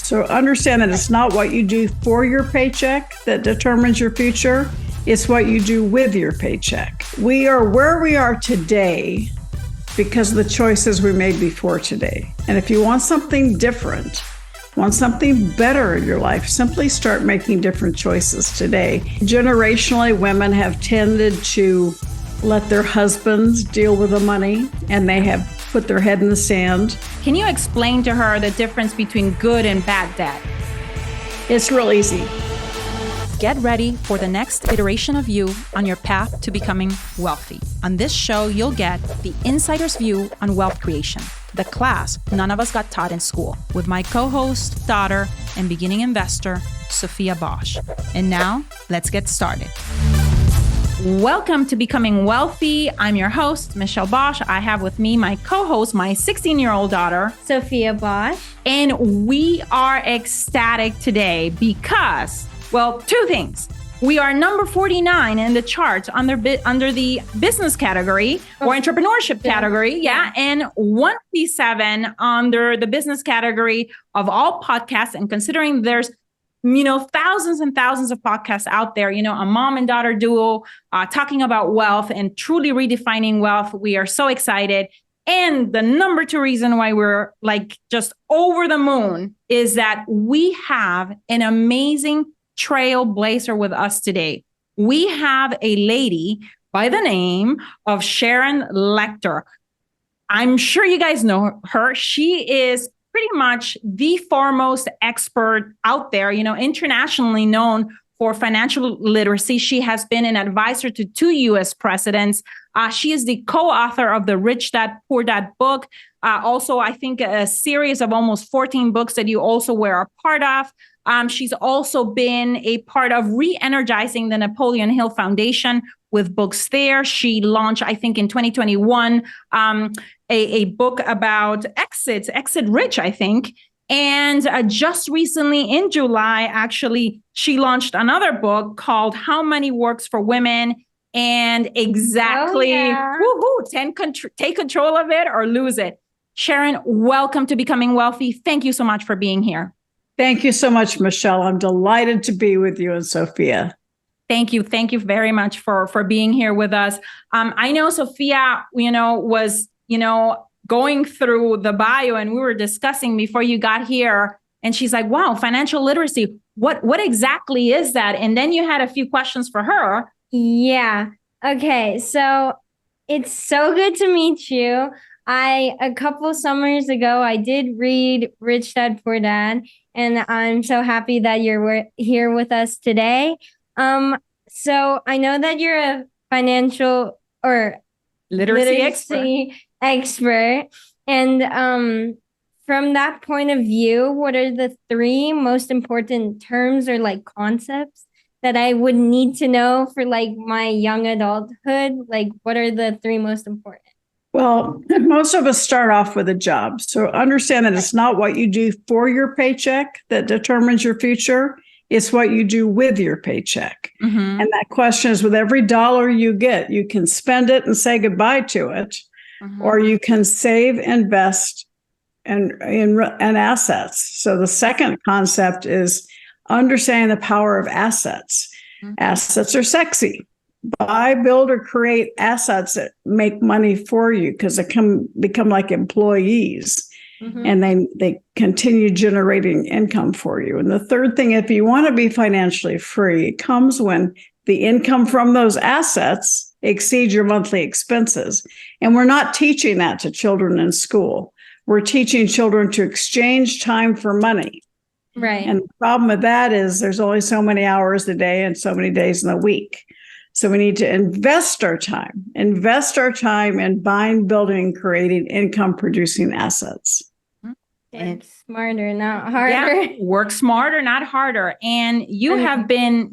So understand that it's not what you do for your paycheck that determines your future. It's what you do with your paycheck. We are where we are today because of the choices we made before today. And if you want something different, want something better in your life, simply start making different choices today. Generationally, women have tended to let their husbands deal with the money, and they have put their head in the sand. Can you explain to her the difference between good and bad debt? It's real easy. Get ready for the next iteration of you on your path to becoming wealthy. On this show, you'll get the insider's view on wealth creation, the class none of us got taught in school, with my co-host, daughter, and beginning investor, Sophia Bosch. And now, let's get started. Welcome to Becoming Wealthy. I'm your host, Michelle Bosch. I have with me my co-host, my 16-year-old daughter, Sophia Bosch. And we are ecstatic today because, well, two things. We are number 49 in the charts under the business category or entrepreneurship category. Yeah. And 157 under the business category of all podcasts. And considering there's thousands and thousands of podcasts out there, a mom and daughter duo talking about wealth and truly redefining wealth. We are so excited. And the number two reason why we're just over the moon is that we have an amazing trailblazer with us today. We have a lady by the name of Sharon Lechter. I'm sure you guys know her. She is pretty much the foremost expert out there, internationally known for financial literacy. She has been an advisor to 2 U.S. presidents. She is the co-author of the Rich Dad, Poor Dad book. Also, I think a series of almost 14 books that you also were a part of. She's also been a part of re-energizing the Napoleon Hill Foundation with books there. She launched, I think in 2021, a book about Exit Rich, I think. And just recently in July, actually, she launched another book called How Money Works for Women. And exactly, take control of it or lose it. Sharon, welcome to Becoming Wealthy. Thank you so much for being here. Thank you so much, Michelle. I'm delighted to be with you and Sophia. Thank you. Thank you very much for being here with us. I know Sophia, was, going through the bio and we were discussing before you got here. And she's like, wow, financial literacy. What exactly is that? And then you had a few questions for her. Yeah. Okay. So it's so good to meet you. A couple summers ago, I did read Rich Dad, Poor Dad, and I'm so happy that you're here with us today. So I know that you're a financial or literacy expert. And from that point of view, what are the 3 most important terms or concepts that I would need to know for my young adulthood? What are the 3 most important? Well, most of us start off with a job. So understand that it's not what you do for your paycheck that determines your future. It's what you do with your paycheck. Mm-hmm. And that question is, with every dollar you get, you can spend it and say goodbye to it, or you can save, invest in assets. So the second concept is understanding the power of assets. Mm-hmm. Assets are sexy. Buy, build, or create assets that make money for you because they become like employees. Mm-hmm. And they continue generating income for you. And the third thing, if you want to be financially free, it comes when the income from those assets exceeds your monthly expenses. And we're not teaching that to children in school. We're teaching children to exchange time for money. Right. And the problem with that is there's only so many hours a day and so many days in the week. So we need to invest our time in buying, building, creating income-producing assets. Work smarter, not harder. Yeah, work smarter, not harder. And you have been,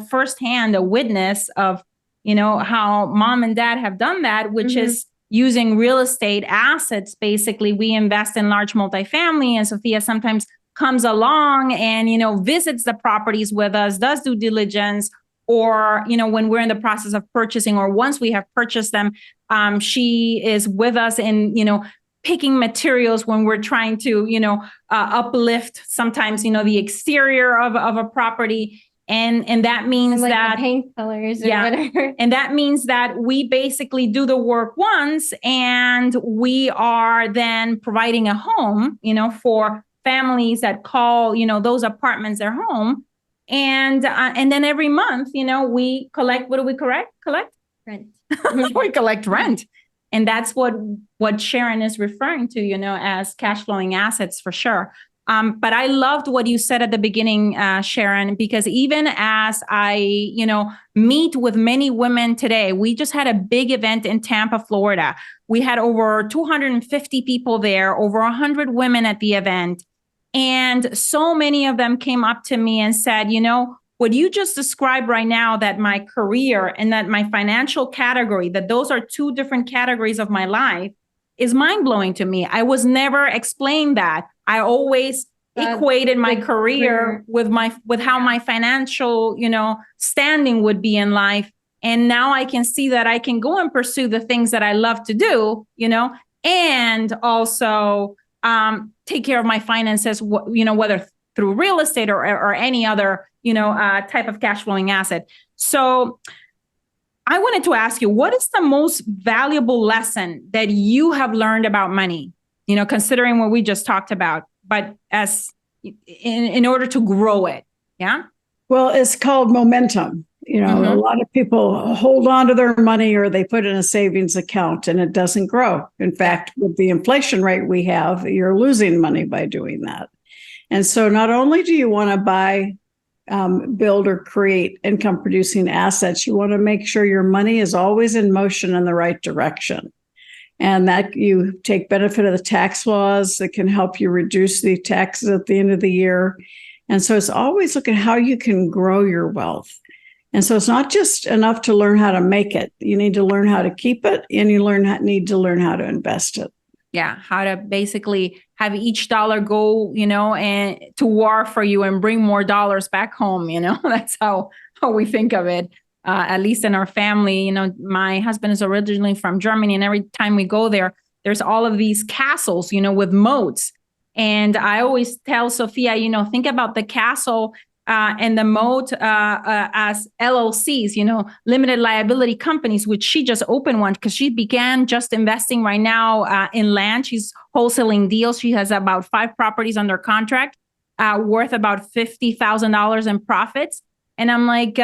firsthand a witness of, how mom and dad have done that, which is using real estate assets. Basically, we invest in large multifamily, and Sophia sometimes comes along and, visits the properties with us, does due diligence. Or, when we're in the process of purchasing, or once we have purchased them, she is with us in, picking materials when we're trying to, uplift sometimes, the exterior of a property. And that means like that the paint colors or whatever. And that means that we basically do the work once, and we are then providing a home, for families that call, those apartments their home. And then every month, we collect, what do we collect? Rent. We collect rent. And that's what Sharon is referring to, as cash flowing assets for sure. But I loved what you said at the beginning, Sharon, because even as I, meet with many women today, we just had a big event in Tampa, Florida. We had over 250 people there, over 100 women at the event. And so many of them came up to me and said, what you just described right now, that my career and that my financial category, that those are two different categories of my life, is mind-blowing to me. I was never explained that. I always equated my career with how my financial, standing would be in life. And now I can see that I can go and pursue the things that I love to do, and also take care of my finances, whether through real estate or any other, type of cash flowing asset. So I wanted to ask you, what is the most valuable lesson that you have learned about money, considering what we just talked about, but as in order to grow it? Yeah. Well, it's called momentum. A lot of people hold on to their money, or they put in a savings account and it doesn't grow. In fact, with the inflation rate we have, you're losing money by doing that. And so not only do you want to buy, build or create income producing assets, you want to make sure your money is always in motion in the right direction. And that you take benefit of the tax laws that can help you reduce the taxes at the end of the year. And so it's always look at how you can grow your wealth. And so it's not just enough to learn how to make it. You need to learn how to keep it, and you need to learn how to invest it. Yeah, how to basically have each dollar go, and to war for you and bring more dollars back home. That's how we think of it. At least in our family, my husband is originally from Germany, and every time we go there, there's all of these castles, with moats. And I always tell Sophia, think about the castle and the moat as LLCs, limited liability companies, which she just opened one because she began just investing right now in land. She's wholesaling deals. She has about 5 properties under contract worth about $50,000 in profits. And I'm like,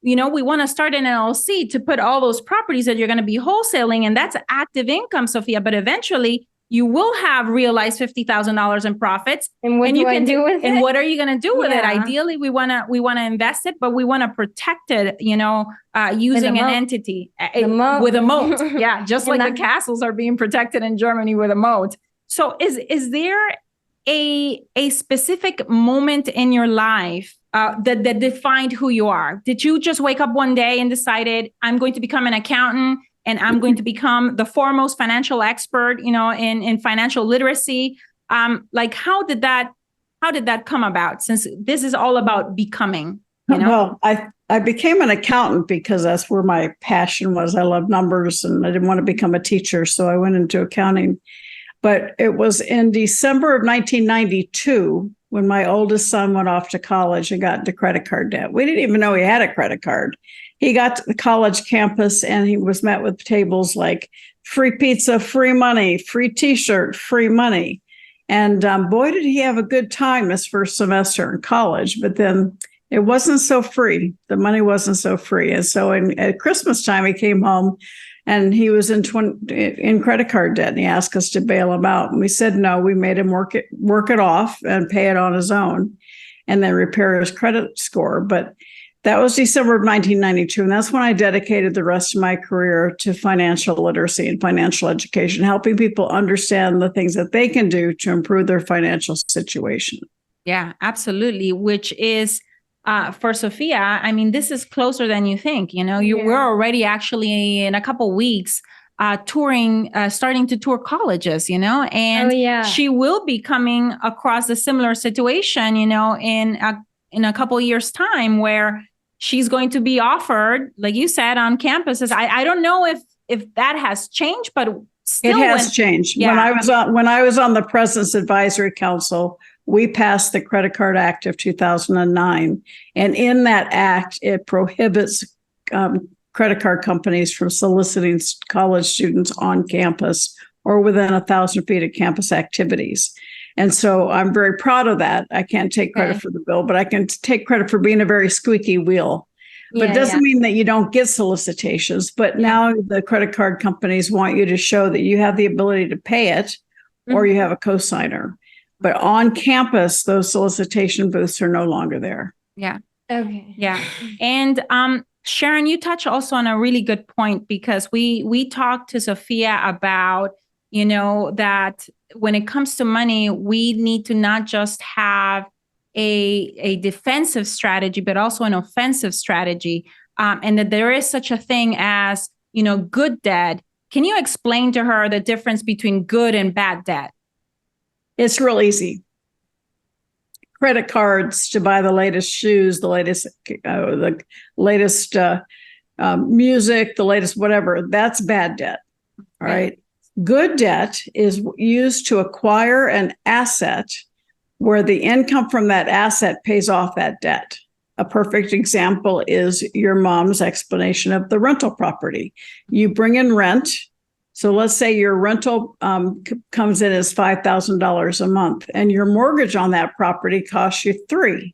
we want to start an LLC to put all those properties that you're going to be wholesaling. And that's active income, Sophia. But eventually you will have realized $50,000 in profits. And what do I do with it? And what are you going to do with it? Ideally, we want to invest it, but we want to protect it, using an entity with a moat. Yeah, just like the castles are being protected in Germany with a moat. So is there a specific moment in your life that defined who you are? Did you just wake up one day and decided, I'm going to become an accountant and I'm going to become the foremost financial expert, in financial literacy? How did that come about? Since this is all about becoming, Well, I became an accountant because that's where my passion was. I love numbers and I didn't want to become a teacher. So I went into accounting. But it was in December of 1992 when my oldest son went off to college and got into credit card debt. We didn't even know he had a credit card. He got to the college campus and he was met with tables like free pizza, free money, free t-shirt, free money. And boy, did he have a good time his first semester in college. But then it wasn't so free. The money wasn't so free. And so at Christmas time, he came home and he was in credit card debt, and he asked us to bail him out. And we said no. We made him work it off and pay it on his own, and then repair his credit score. But that was December of 1992, and that's when I dedicated the rest of my career to financial literacy and financial education, helping people understand the things that they can do to improve their financial situation. Yeah, absolutely. Which is for Sophia, I mean, this is closer than you think. We're already actually in a couple weeks touring, starting to tour colleges, and she will be coming across a similar situation, in a couple of years' time, where she's going to be offered, like you said, on campuses. I don't know if that has changed, but Still It has changed. yeah. When I was on the President's Advisory Council, we passed the Credit Card Act of 2009, and in that act, it prohibits credit card companies from soliciting college students on campus or within 1,000 feet of campus activities. And so I'm very proud of that. I can't take credit for the bill, but I can take credit for being a very squeaky wheel. But it doesn't mean that you don't get solicitations. But now the credit card companies want you to show that you have the ability to pay it or you have a cosigner. But on campus, those solicitation booths are no longer there. Yeah. Okay. Yeah. And Sharon, you touch also on a really good point, because we talked to Sophia about, that when it comes to money, we need to not just have a defensive strategy, but also an offensive strategy. And that there is such a thing as, good debt. Can you explain to her the difference between good and bad debt? It's real easy. Credit cards to buy the latest shoes, the latest music, the latest whatever. That's bad debt. All right. Good debt is used to acquire an asset where the income from that asset pays off that debt. A perfect example is your mom's explanation of the rental property. You bring in rent. So let's say your rental comes in as $5,000 a month, and your mortgage on that property costs you $3,000.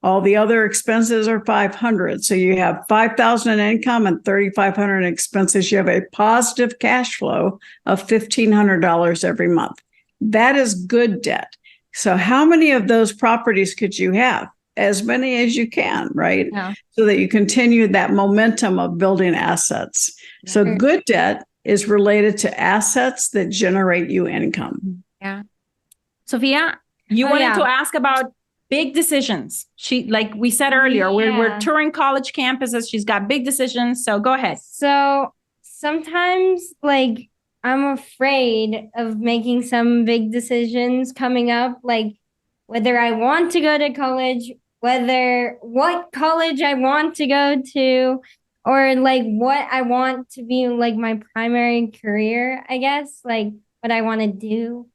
All the other expenses are $500. So you have $5,000 in income and $3,500 in expenses. You have a positive cash flow of $1,500 every month. That is good debt. So how many of those properties could you have? As many as you can, right? Yeah. So that you continue that momentum of building assets. So good debt is related to assets that generate you income. Yeah. Sophia, you wanted to ask about big decisions. Like we said earlier, we're touring college campuses. She's got big decisions. So go ahead. So sometimes I'm afraid of making some big decisions coming up, like whether I want to go to college, what college I want to go to, or what I want to be my primary career, I guess, what I want to do.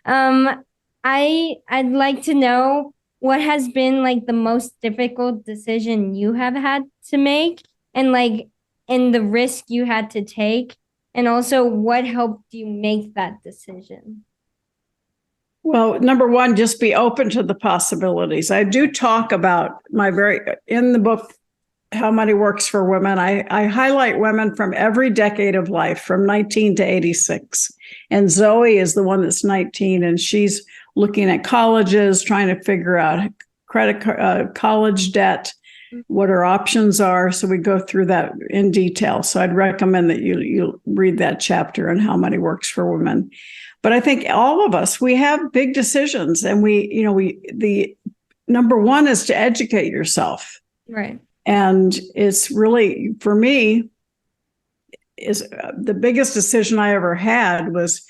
I'd like to know what has been the most difficult decision you have had to make, and and the risk you had to take, and also what helped you make that decision. Well, number one, just be open to the possibilities. I do talk about in the book, How Money Works for Women. I highlight women from every decade of life, from 19 to 86. And Zoe is the one that's 19, and she's looking at colleges, trying to figure out college debt, what her options are. So we go through that in detail. So I'd recommend that you read that chapter on How Money Works for Women. But I think all of us, we have big decisions, and the number one is to educate yourself. Right. And it's really, for me, is the biggest decision I ever had was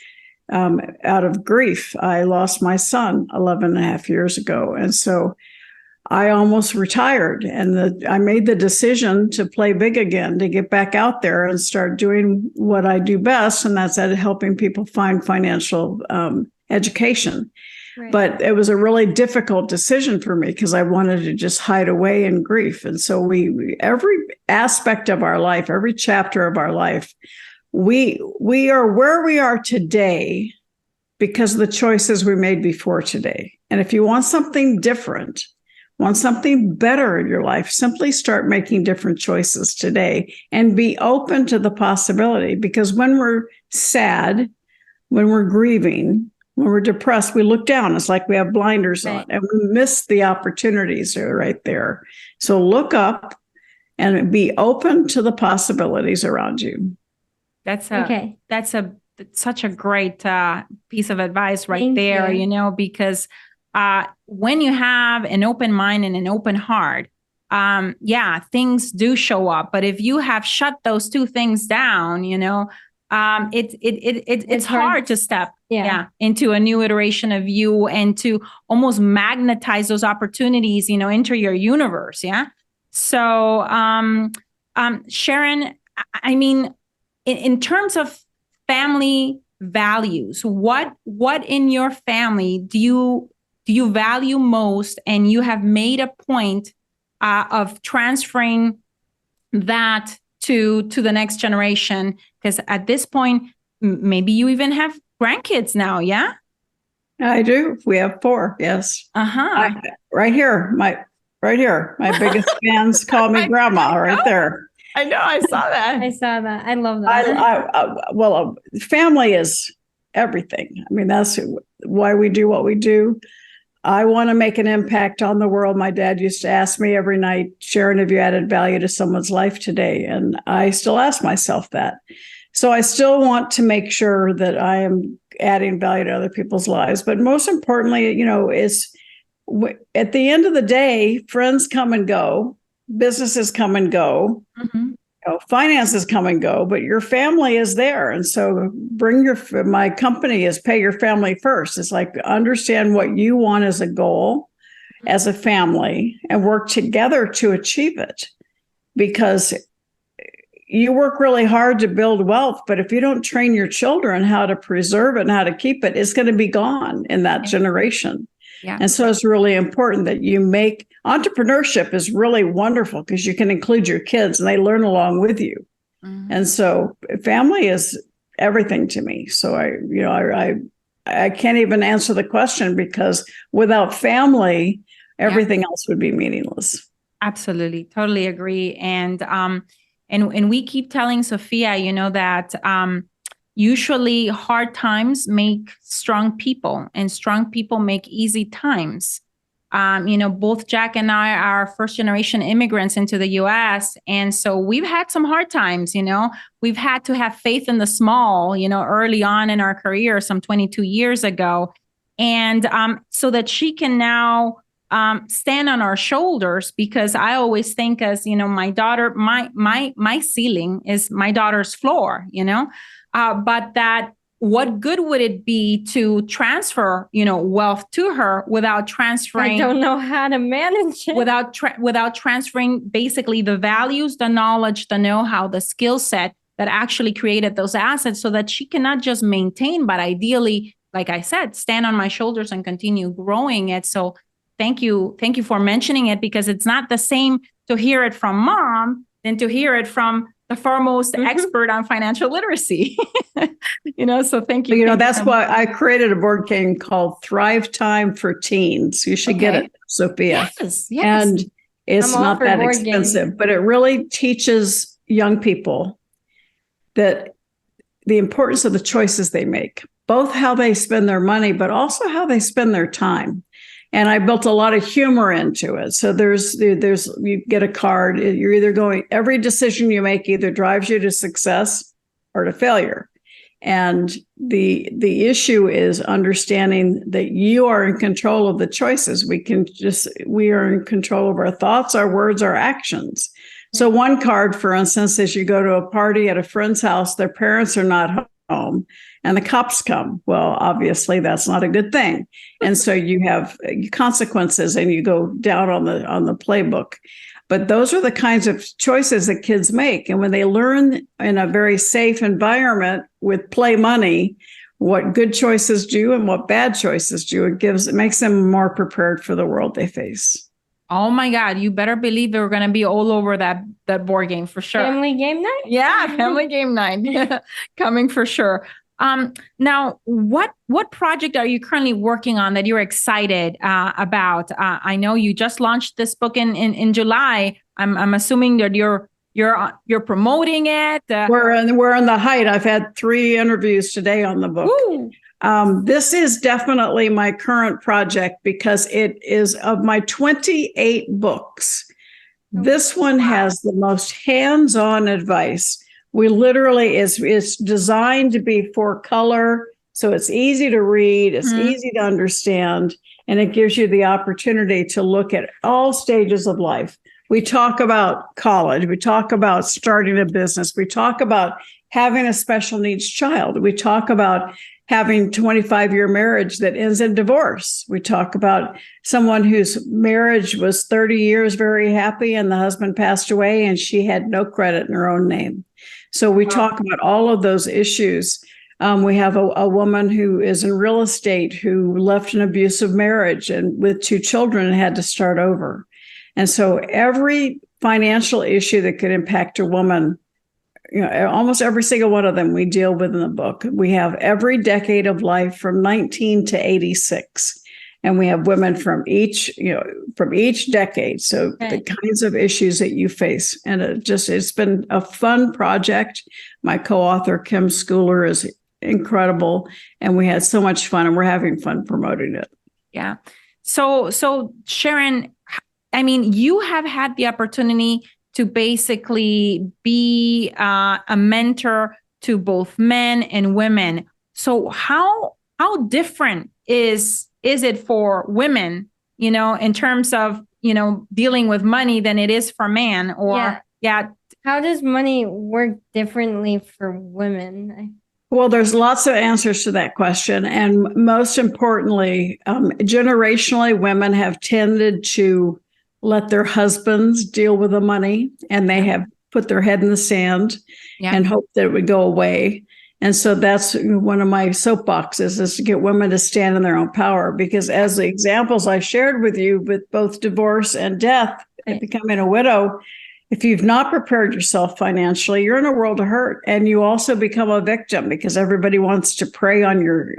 out of grief. I lost my son 11 and a half years ago. And so I almost retired, and I made the decision to play big again, to get back out there and start doing what I do best. And that's at helping people find financial education. Right. But it was a really difficult decision for me because I wanted to just hide away in grief. And so every aspect of our life, every chapter of our life, we are where we are today because of the choices we made before today. And if you want something different, want something better in your life, simply start making different choices today and be open to the possibility. Because when we're sad, when we're grieving, when we're depressed, we look down. It's like we have blinders on, and we miss the opportunities that are right there. So look up and be open to the possibilities around you. That's such a great piece of advice right Thank there, you. Because when you have an open mind and an open heart, things do show up. But if you have shut those two things down, it's hard to step into a new iteration of you and to almost magnetize those opportunities, into your universe. Yeah. So, Sharon, I mean, in terms of family values. What in your family do you value most, and you have made a point of transferring that to the next generation? Because at this point, maybe you even have grandkids now. Yeah, I do. We have 4. Yes. Right here. My biggest fans call me grandma right there. I know. I saw that. I saw that. I love that. Well, family is everything. I mean, that's why we do what we do. I want to make an impact on the world. My dad used to ask me every night, Sharon, have you added value to someone's life today? And I still ask myself that. So I still want to make sure that I am adding value to other people's lives. But most importantly, is at the end of the day, friends come and go, businesses come and go, finances come and go, but your family is there. And so my company is Pay Your Family First. It's like, understand what you want as a goal, as a family, and work together to achieve it. Because you work really hard to build wealth, but if you don't train your children how to preserve it and how to keep it, it's going to be gone in that generation. Yeah. And so it's really important that you make entrepreneurship is really wonderful because you can include your kids and they learn along with you. And so family is everything to me. So I can't even answer the question, because without family, everything else would be meaningless. Absolutely. Totally agree. And we keep telling Sophia, that usually hard times make strong people, and strong people make easy times. Both Jack and I are first generation immigrants into the US. And so we've had some hard times, we've had to have faith in the small, early on in our career, some 22 years ago. And so that she can now stand on our shoulders, because I always think, as my daughter, my ceiling is my daughter's floor, but that what good would it be to transfer, wealth to her without transferring? I don't know how to manage it. Without transferring basically the values, the knowledge, the know-how, the skill set that actually created those assets, so that she can not just maintain, but ideally, like I said, stand on my shoulders and continue growing it. So thank you for mentioning it, because it's not the same to hear it from mom than to hear it from the foremost expert on financial literacy. So thank you. That's why I created a board game called Thrive Time for Teens. You should get it, Sophia. Yes. And it's not that expensive, but it really teaches young people that the importance of the choices they make, both how they spend their money, but also how they spend their time. And I built a lot of humor into it. So there's you get a card. You're either going, every decision you make either drives you to success or to failure. And the issue is understanding that you are in control of the choices. We are in control of our thoughts, our words, our actions. So one card, for instance, is you go to a party at a friend's house, their parents are not home, and the cops come. Well, obviously that's not a good thing. And so you have consequences and you go down on the playbook. But those are the kinds of choices that kids make. And when they learn in a very safe environment with play money, what good choices do and what bad choices do, it makes them more prepared for the world they face. Oh my God, you better believe they're going to be all over that board game for sure. Family game night? Yeah, family game night coming for sure. Now, what project are you currently working on that you're excited about? I know you just launched this book in July. I'm assuming that you're promoting it. We're on the height. I've had 3 interviews today on the book. This is definitely my current project, because it is, of my 28 books, this one has the most hands-on advice. We literally it's designed to be for color, so it's easy to read, it's easy to understand, and it gives you the opportunity to look at all stages of life. We talk about college, we talk about starting a business, we talk about having a special needs child, we talk about having 25-year marriage that ends in divorce. We talk about someone whose marriage was 30 years very happy and the husband passed away and she had no credit in her own name. So we talk about all of those issues. We have a woman who is in real estate who left an abusive marriage and with 2 children and had to start over. And so every financial issue that could impact a woman, almost every single one of them we deal with in the book. We have every decade of life from 19 to 86. And we have women from each decade. So the kinds of issues that you face. And it's been a fun project. My co-author, Kim Schooler, is incredible. And we had so much fun, and we're having fun promoting it. Yeah. So Sharon, I mean, you have had the opportunity to basically be a mentor to both men and women. So how different is it for women, in terms of, dealing with money than it is for men? Or how does money work differently for women? Well, there's lots of answers to that question. And most importantly, generationally, women have tended to let their husbands deal with the money, and they have put their head in the sand and hope that it would go away. And so that's one of my soapboxes, is to get women to stand in their own power, because as the examples I shared with you with both divorce and death and becoming a widow, if you've not prepared yourself financially, you're in a world of hurt, and you also become a victim because everybody wants to prey on your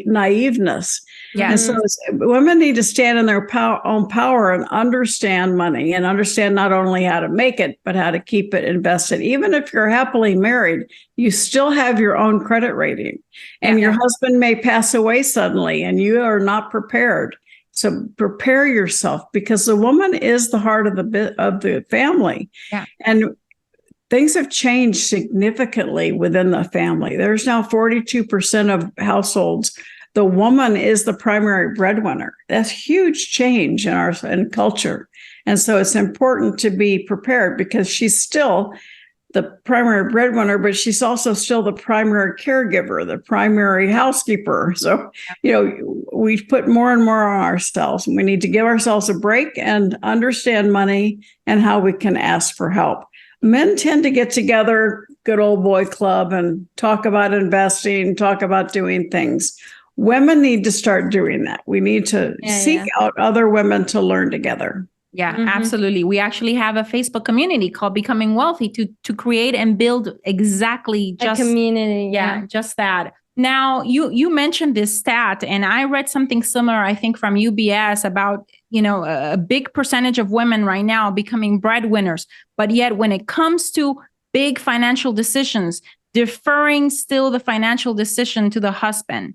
naiveness. Yeah. And so women need to stand in their own power and understand money, and understand not only how to make it, but how to keep it invested. Even if you're happily married, you still have your own credit rating, and your husband may pass away suddenly, and you are not prepared. So prepare yourself, because the woman is the heart of the family. Yeah. And things have changed significantly within the family. There's now 42% of households. The woman is the primary breadwinner. That's huge change in culture. And so it's important to be prepared, because she's still the primary breadwinner, but she's also still the primary caregiver, the primary housekeeper. So, we put more and more on ourselves, and we need to give ourselves a break and understand money and how we can ask for help. Men tend to get together, good old boy club, and talk about investing, talk about doing things. Women need to start doing that. We need to seek out other women to learn together. Yeah, absolutely. We actually have a Facebook community called Becoming Wealthy to create and build exactly just a community. Yeah, just that. Now, you mentioned this stat, and I read something similar, I think, from UBS about, a big percentage of women right now becoming breadwinners. But yet, when it comes to big financial decisions, deferring still the financial decision to the husband.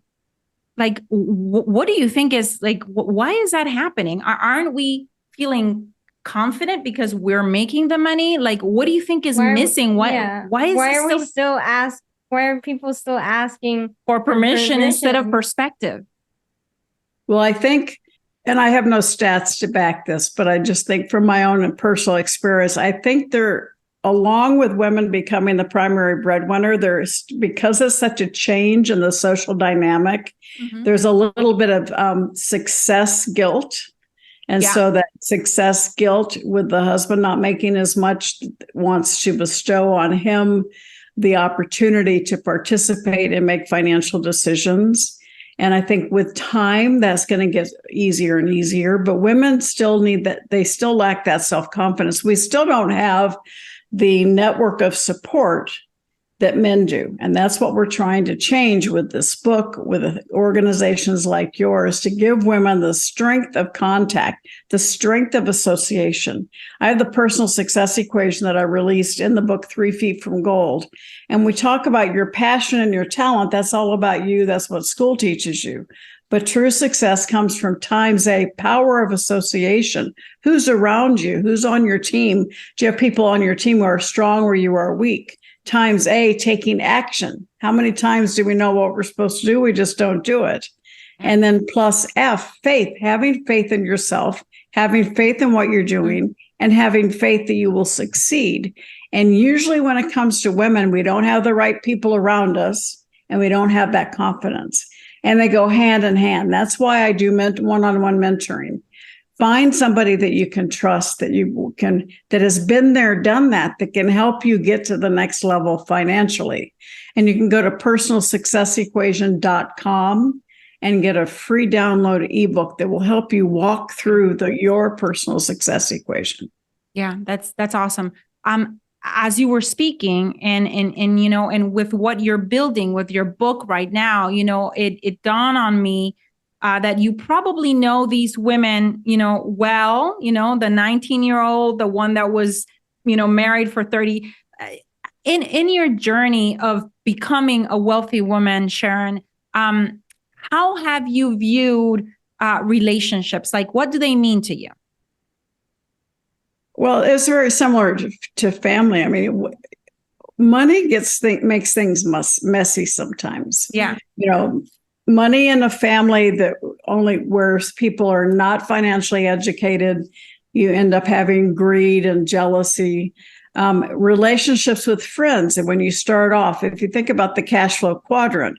Like, what do you think is, why is that happening? Aren't we feeling confident because we're making the money? Like, what do you think is missing? Why are people still asking for permission instead of perspective? Well, I think, and I have no stats to back this, but I just think from my own personal experience, I think along with women becoming the primary breadwinner, because of such a change in the social dynamic, there's a little bit of success guilt. And so that success guilt with the husband not making as much wants to bestow on him the opportunity to participate and make financial decisions. And I think with time, that's going to get easier and easier. But women still need that. They still lack that self-confidence. We still don't have the network of support that men do. And that's what we're trying to change with this book, with organizations like yours, to give women the strength of contact, the strength of association. I have the personal success equation that I released in the book, 3 Feet from Gold. And we talk about your passion and your talent. That's all about you. That's what school teaches you. But true success comes from times a power of association. Who's around you? Who's on your team? Do you have people on your team who are strong where you are weak? Times A, taking action. How many times do we know what we're supposed to do? We just don't do it. And then plus F, faith, having faith in yourself, having faith in what you're doing, and having faith that you will succeed. And usually when it comes to women, we don't have the right people around us, and we don't have that confidence. And they go hand in hand. That's why I do one-on-one mentoring. Find somebody that you can trust, that has been there, done that can help you get to the next level financially. And you can go to personalsuccessequation.com and get a free download ebook that will help you walk through your personal success equation. Yeah, that's awesome. As you were speaking and with what you're building with your book right now, it dawned on me that you probably know these women, well, the 19-year-old, the one that was, married for 30. In your journey of becoming a wealthy woman, Sharon, how have you viewed relationships? Like, what do they mean to you? Well, it's very similar to family. I mean, money makes things messy sometimes. Yeah. Money in a family where people are not financially educated, you end up having greed and jealousy. Relationships with friends. And when you start off, if you think about the cash flow quadrant,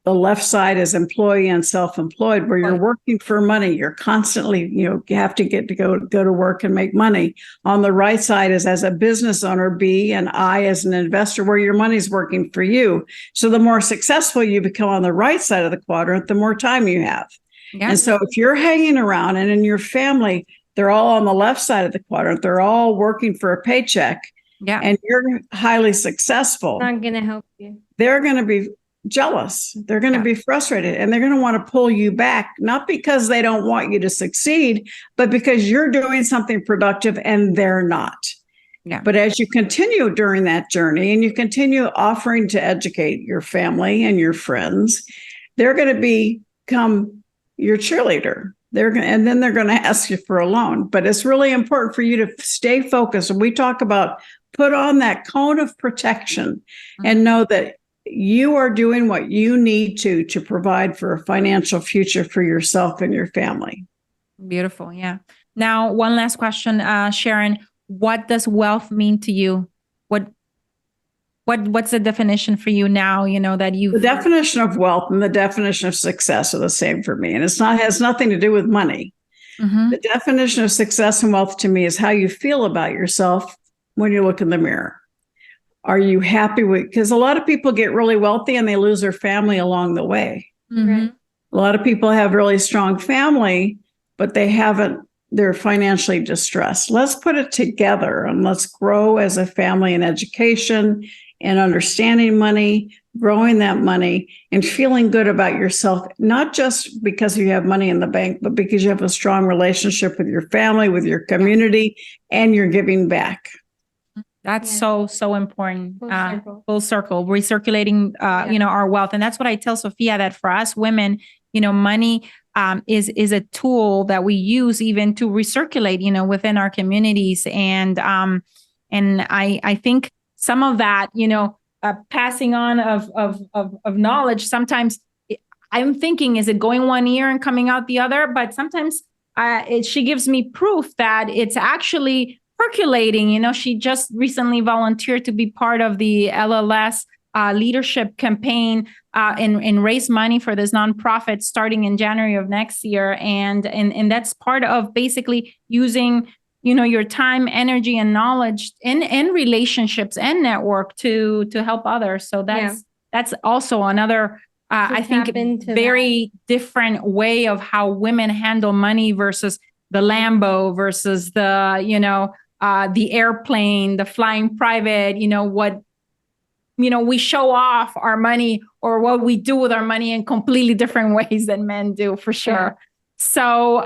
the left side is employee and self-employed, where you're working for money. You're constantly, you have to go to work and make money. On the right side is as a business owner, B, and I as an investor, where your money's working for you. So the more successful you become on the right side of the quadrant, the more time you have. Yeah. And so if you're hanging around and in your family, they're all on the left side of the quadrant, they're all working for a paycheck, and you're highly successful, not going to help you. They're going to be jealous. They're going to be frustrated, and they're going to want to pull you back, not because they don't want you to succeed, but because you're doing something productive and they're not. Yeah. But as you continue during that journey and you continue offering to educate your family and your friends, they're going to become your cheerleader. And then they're going to ask you for a loan. But it's really important for you to stay focused. And we talk about put on that cone of protection and know that you are doing what you need to provide for a financial future for yourself and your family. Beautiful. Yeah. Now, one last question, Sharon. What does wealth mean to you? What's the definition for you now? That you. The definition of wealth and the definition of success are the same for me, and has nothing to do with money. The definition of success and wealth to me is how you feel about yourself when you look in the mirror. Are you happy because a lot of people get really wealthy and they lose their family along the way. A lot of people have really strong family, but they're financially distressed. Let's put it together and let's grow as a family in education and understanding money, growing that money and feeling good about yourself, not just because you have money in the bank, but because you have a strong relationship with your family, with your community, and you're giving back. That's so important. Full circle, recirculating, our wealth. And that's what I tell Sophia, that for us women, money is a tool that we use even to recirculate, within our communities. And I think some of that, passing on of knowledge, sometimes I'm thinking, is it going one ear and coming out the other? But sometimes she gives me proof that it's actually percolating. She just recently volunteered to be part of the LLS leadership campaign and raise money for this nonprofit starting in January of next year. And that's part of basically using, your time, energy, and knowledge and relationships and network to help others. So that's also another, I think, very different way of how women handle money versus the Lambo versus the airplane, the flying private, we show off our money or what we do with our money in completely different ways than men do, for sure. Yeah. So,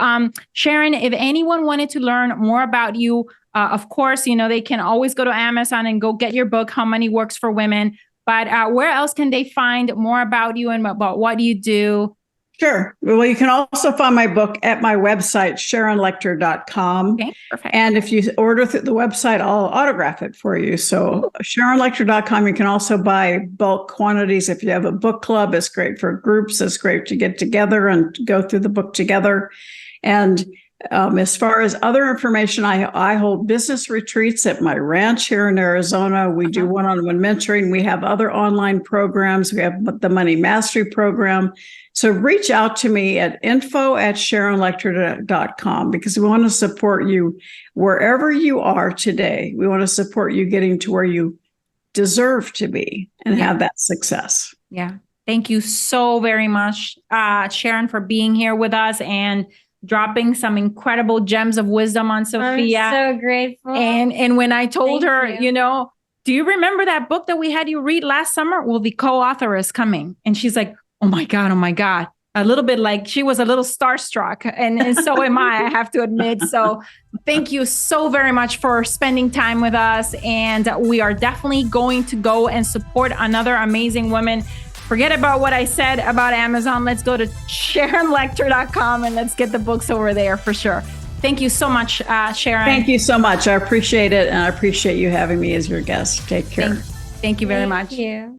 Sharon, if anyone wanted to learn more about you, of course, they can always go to Amazon and go get your book, How Money Works for Women. But where else can they find more about you and about what you do? Sure. Well, you can also find my book at my website, SharonLechter.com. Okay, perfect. And if you order through the website, I'll autograph it for you. So SharonLechter.com, you can also buy bulk quantities. If you have a book club, it's great for groups. It's great to get together and go through the book together. And As far as other information, I hold business retreats at my ranch here in Arizona. We do one-on-one mentoring. We have other online programs. We have the Money Mastery program. So reach out to me at info@sharonlechter.com because we want to support you wherever you are today. We want to support you getting to where you deserve to be and have that success. Yeah. Thank you so very much, Sharon, for being here with us and dropping some incredible gems of wisdom on Sophia. I'm so grateful. And when I told Thank her, you. do you remember that book that we had you read last summer? Well, the co-author is coming. And she's like, oh my God. A little bit like she was a little starstruck. And so am I have to admit. So thank you so very much for spending time with us. And we are definitely going to go and support another amazing woman. Forget about what I said about Amazon. Let's go to SharonLechter.com and let's get the books over there for sure. Thank you so much, Sharon. Thank you so much. I appreciate it. And I appreciate you having me as your guest. Take care. Thank you very much. Thank you.